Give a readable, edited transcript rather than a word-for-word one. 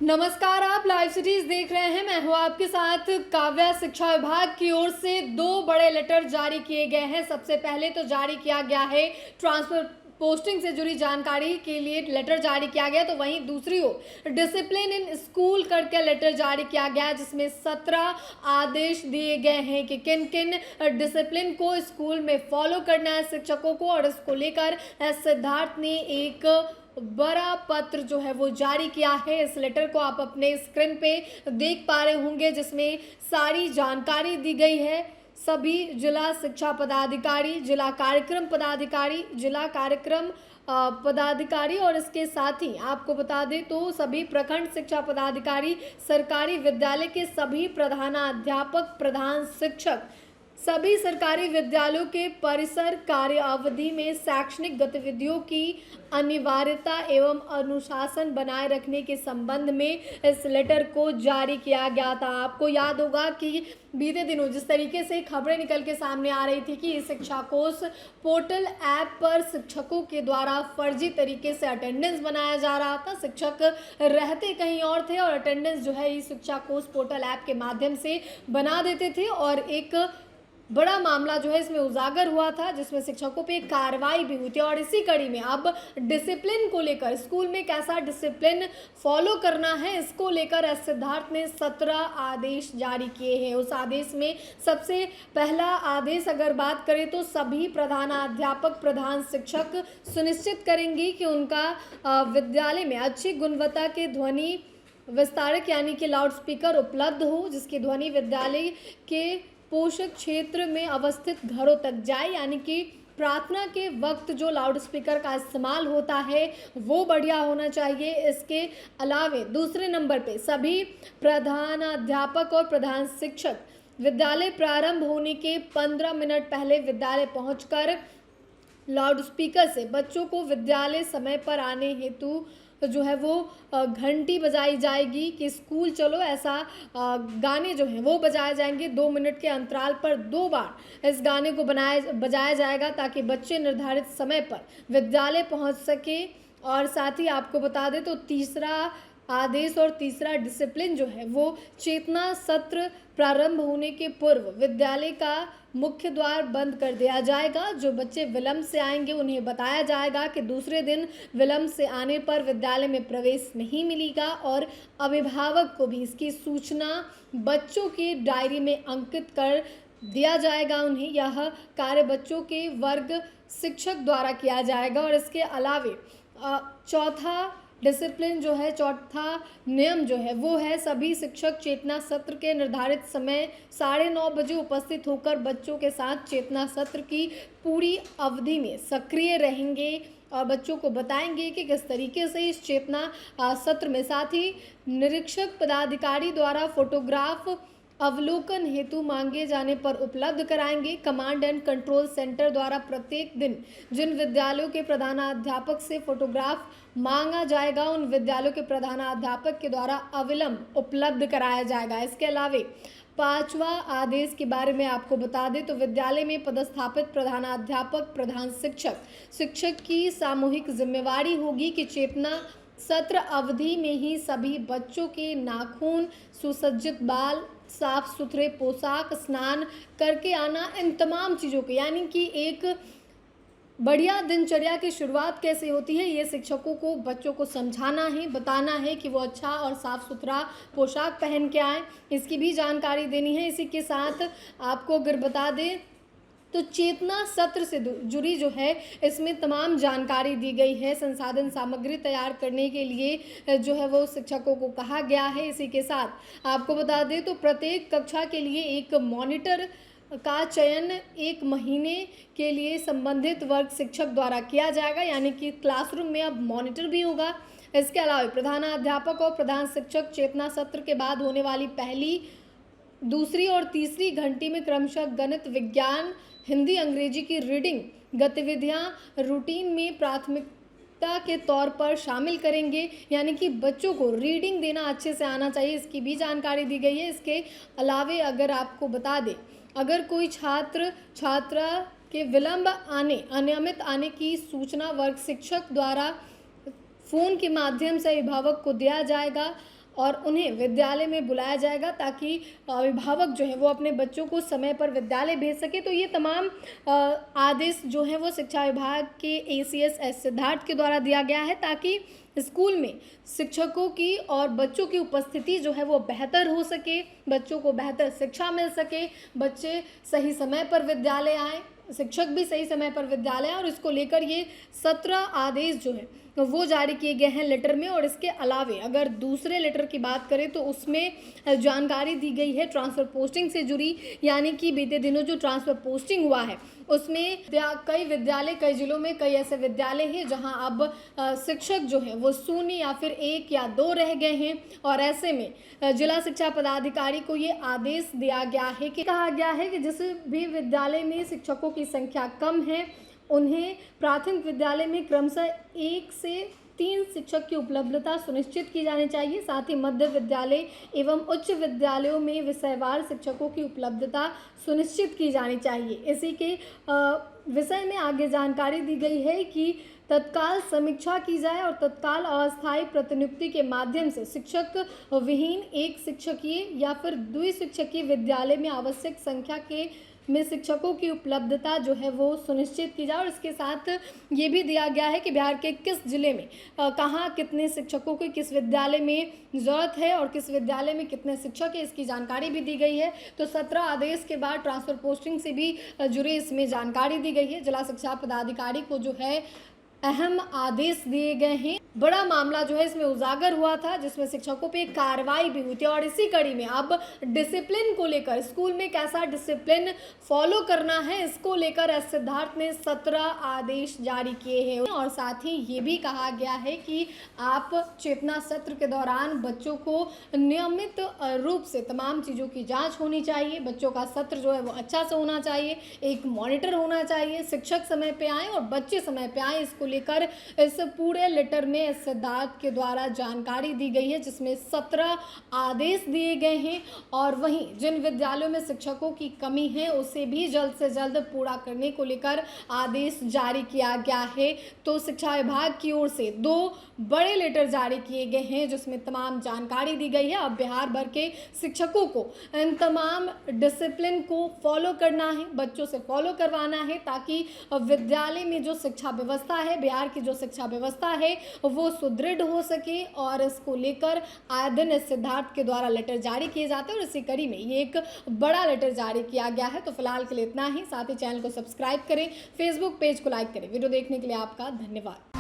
नमस्कार, आप live cities देख रहे हैं। मैं हूं आपके साथ काव्या। शिक्षा विभाग की ओर से दो बड़े लेटर जारी किए गए हैं। सबसे पहले तो जारी किया गया है ट्रांसफर पोस्टिंग से जुड़ी जानकारी के लिए लेटर जारी किया गया, तो वहीं दूसरी ओर डिसिप्लिन इन स्कूल करके लेटर जारी किया गया, जिसमें 17 आदेश दिए गए हैं कि किन किन डिसिप्लिन को स्कूल में फॉलो करना है शिक्षकों को। और इसको लेकर सिद्धार्थ ने एक बड़ा पत्र जो है वो जारी किया है। इस लेटर को आप अपने स्क्रीन पे देख पा रहे होंगे, जिसमें सारी जानकारी दी गई है। सभी जिला शिक्षा पदाधिकारी, जिला कार्यक्रम पदाधिकारी, जिला कार्यक्रम पदाधिकारी और इसके साथ ही आपको बता दें तो सभी प्रखंड शिक्षा पदाधिकारी, सरकारी विद्यालय के सभी प्रधानाध्यापक, प्रधान शिक्षक, सभी सरकारी विद्यालयों के परिसर कार्य अवधि में शैक्षणिक गतिविधियों की अनिवार्यता एवं अनुशासन बनाए रखने के संबंध में इस लेटर को जारी किया गया था। आपको याद होगा कि बीते दिनों जिस तरीके से खबरें निकल के सामने आ रही थी कि शिक्षा कोष पोर्टल ऐप पर शिक्षकों के द्वारा फर्जी तरीके से अटेंडेंस बनाया जा रहा था। शिक्षक रहते कहीं और थे और अटेंडेंस जो है इस शिक्षा कोष पोर्टल ऐप के माध्यम से बना देते थे, और एक बड़ा मामला जो है इसमें उजागर हुआ था, जिसमें शिक्षकों पे कार्रवाई भी हुई थी। और इसी कड़ी में अब डिसिप्लिन को लेकर, स्कूल में कैसा डिसिप्लिन फॉलो करना है, इसको लेकर सिद्धार्थ ने 17 आदेश जारी किए हैं। उस आदेश में सबसे पहला आदेश अगर बात करें तो सभी प्रधानाध्यापक, प्रधान शिक्षक सुनिश्चित करेंगे कि उनका विद्यालय में अच्छी गुणवत्ता के ध्वनि विस्तारक यानी कि लाउड स्पीकर उपलब्ध हो, जिसकी ध्वनि विद्यालय के पोषक क्षेत्र में अवस्थित घरों तक जाए, यानी कि प्रार्थना के वक्त जो लाउड स्पीकर का इस्तेमाल होता है वो बढ़िया होना चाहिए। इसके अलावे दूसरे नंबर पे सभी प्रधानाध्यापक और प्रधान शिक्षक विद्यालय प्रारंभ होने के 15 मिनट पहले विद्यालय पहुंचकर लाउड स्पीकर से बच्चों को विद्यालय समय पर आने हेतु जो है वो घंटी बजाई जाएगी कि स्कूल चलो, ऐसा गाने जो हैं वो बजाए जाएंगे। 2 मिनट के अंतराल पर 2 बार इस गाने को बजाया जाएगा ताकि बच्चे निर्धारित समय पर विद्यालय पहुंच सके। और साथ ही आपको बता दें तो तीसरा आदेश और तीसरा डिसिप्लिन जो है वो चेतना सत्र प्रारंभ होने के पूर्व विद्यालय का मुख्य द्वार बंद कर दिया जाएगा। जो बच्चे विलंब से आएंगे उन्हें बताया जाएगा कि दूसरे दिन विलंब से आने पर विद्यालय में प्रवेश नहीं मिलेगा, और अभिभावक को भी इसकी सूचना बच्चों की डायरी में अंकित कर दिया जाएगा। उन्हें यह कार्य बच्चों के वर्ग शिक्षक द्वारा किया जाएगा। और इसके अलावे चौथा डिसिप्लिन जो है, चौथा नियम जो है वो है सभी शिक्षक चेतना सत्र के निर्धारित समय 9:30 बजे उपस्थित होकर बच्चों के साथ चेतना सत्र की पूरी अवधि में सक्रिय रहेंगे और बच्चों को बताएंगे कि किस तरीके से इस चेतना सत्र में। साथ ही निरीक्षक पदाधिकारी द्वारा फोटोग्राफ अवलोकन हेतु मांगे जाने पर उपलब्ध कराएंगे। कमांड एंड कंट्रोल सेंटर द्वारा प्रत्येक दिन जिन विद्यालयों के प्रधानाध्यापक से फोटोग्राफ मांगा जाएगा उन विद्यालयों के प्रधानाध्यापक के द्वारा अविलंब उपलब्ध कराया जाएगा। इसके अलावे 5वां आदेश के बारे में आपको बता दें तो विद्यालय में पदस्थापित प्रधानाध्यापक, प्रधान शिक्षक की सामूहिक जिम्मेवारी होगी कि चेतना सत्र अवधि में ही सभी बच्चों के नाखून, सुसज्जित बाल, साफ सुथरे पोशाक, स्नान करके आना, इन तमाम चीज़ों को, यानी कि एक बढ़िया दिनचर्या की शुरुआत कैसे होती है ये शिक्षकों को बच्चों को समझाना है, बताना है कि वो अच्छा और साफ़ सुथरा पोशाक पहन के आएँ, इसकी भी जानकारी देनी है। इसी के साथ आपको अगर बता दें तो चेतना सत्र से जुड़ी जो है इसमें तमाम जानकारी दी गई है। संसाधन सामग्री तैयार करने के लिए जो है वो शिक्षकों को कहा गया है। इसी के साथ आपको बता दें तो प्रत्येक कक्षा के लिए एक मॉनिटर का चयन 1 महीने के लिए संबंधित वर्ग शिक्षक द्वारा किया जाएगा, यानी कि क्लासरूम में अब मॉनिटर भी होगा। इसके अलावा प्रधानाध्यापक और प्रधान शिक्षक चेतना सत्र के बाद होने वाली पहली, दूसरी और तीसरी घंटी में क्रमशः गणित, विज्ञान, हिंदी, अंग्रेजी की रीडिंग गतिविधियां रूटीन में प्राथमिकता के तौर पर शामिल करेंगे, यानी कि बच्चों को रीडिंग देना अच्छे से आना चाहिए, इसकी भी जानकारी दी गई है। इसके अलावे अगर आपको बता दें, अगर कोई छात्रा के विलंब आने, अनियमित आने की सूचना वर्ग शिक्षक द्वारा फ़ोन के माध्यम से अभिभावक को दिया जाएगा। और उन्हें विद्यालय में बुलाया जाएगा ताकि अभिभावक जो है वो अपने बच्चों को समय पर विद्यालय भेज सके। तो ये तमाम आदेश जो हैं वो शिक्षा विभाग के ACS एस सिद्धार्थ के द्वारा दिया गया है ताकि स्कूल में शिक्षकों की और बच्चों की उपस्थिति जो है वो बेहतर हो सके, बच्चों को बेहतर शिक्षा मिल सके, बच्चे सही समय पर विद्यालय आएँ, शिक्षक भी सही समय पर विद्यालय आए। और इसको लेकर ये 17 आदेश जो हैं वो जारी किए गए हैं लेटर में। और इसके अलावे अगर दूसरे लेटर की बात करें तो उसमें जानकारी दी गई है ट्रांसफ़र पोस्टिंग से जुड़ी, यानी कि बीते दिनों जो ट्रांसफ़र पोस्टिंग हुआ है उसमें कई विद्यालय, कई जिलों में कई ऐसे विद्यालय हैं जहां अब शिक्षक जो हैं वो शून्य या फिर 1 या 2 रह गए हैं। और ऐसे में जिला शिक्षा पदाधिकारी को ये आदेश दिया गया है कि कहा गया है कि जिस भी विद्यालय में शिक्षकों की संख्या कम है उन्हें प्राथमिक विद्यालय में क्रमशः 1 से 3 शिक्षक की उपलब्धता सुनिश्चित की जानी चाहिए। साथ ही मध्य विद्यालय एवं उच्च विद्यालयों में विषयवार शिक्षकों की उपलब्धता सुनिश्चित की जानी चाहिए। इसी के विषय में आगे जानकारी दी गई है कि तत्काल समीक्षा की जाए और तत्काल अस्थायी प्रतिनियुक्ति के माध्यम से शिक्षक विहीन 1 शिक्षकीय या फिर द्विशिक्षकीय विद्यालय में आवश्यक संख्या में शिक्षकों की उपलब्धता जो है वो सुनिश्चित की जाए। और इसके साथ ये भी दिया गया है कि बिहार के किस जिले में कहाँ कितने शिक्षकों की किस विद्यालय में ज़रूरत है और किस विद्यालय में कितने शिक्षक है, इसकी जानकारी भी दी गई है। तो 17 आदेश के बाद ट्रांसफ़र पोस्टिंग से भी जुड़ी इसमें जानकारी दी गई है। जिला शिक्षा पदाधिकारी को जो है अहम आदेश दिए गए हैं। बड़ा मामला जो है इसमें उजागर हुआ था जिसमें शिक्षकों पे कार्रवाई भी हुई थी। और इसी कड़ी में अब डिसिप्लिन को लेकर, स्कूल में कैसा डिसिप्लिन फॉलो करना है, इसको लेकर एस सिद्धार्थ ने 17 आदेश जारी किए हैं। और साथ ही ये भी कहा गया है कि आप चेतना सत्र के दौरान बच्चों को नियमित रूप से तमाम चीज़ों की जाँच होनी चाहिए। बच्चों का सत्र जो है वो अच्छा से होना चाहिए, एक मॉनिटर होना चाहिए, शिक्षक समय पे आएँ और बच्चे समय पे आएँ। इसको लेकर इस पूरे लेटर में सिद्धार्थ के द्वारा जानकारी दी गई है जिसमें 17 आदेश दिए गए हैं। और वहीं जिन विद्यालयों में शिक्षकों की कमी है उसे भी जल्द से जल्द पूरा करने को लेकर आदेश जारी किया गया है। तो शिक्षा विभाग की ओर से 2 बड़े लेटर जारी किए गए हैं जिसमें तमाम जानकारी दी गई है। अब बिहार भर के शिक्षकों को इन तमाम डिसिप्लिन को फॉलो करना है, बच्चों से फॉलो करवाना है ताकि विद्यालय में जो शिक्षा व्यवस्था है, बिहार की जो शिक्षा व्यवस्था है वो सुदृढ़ हो सके। और इसको लेकर आए दिन इस सिद्धार्थ के द्वारा लेटर जारी किए जाते हैं और इसी कड़ी में ये एक बड़ा लेटर जारी किया गया है। तो फिलहाल के लिए इतना ही। साथ ही चैनल को सब्सक्राइब करें, फेसबुक पेज को लाइक करें। वीडियो देखने के लिए आपका धन्यवाद।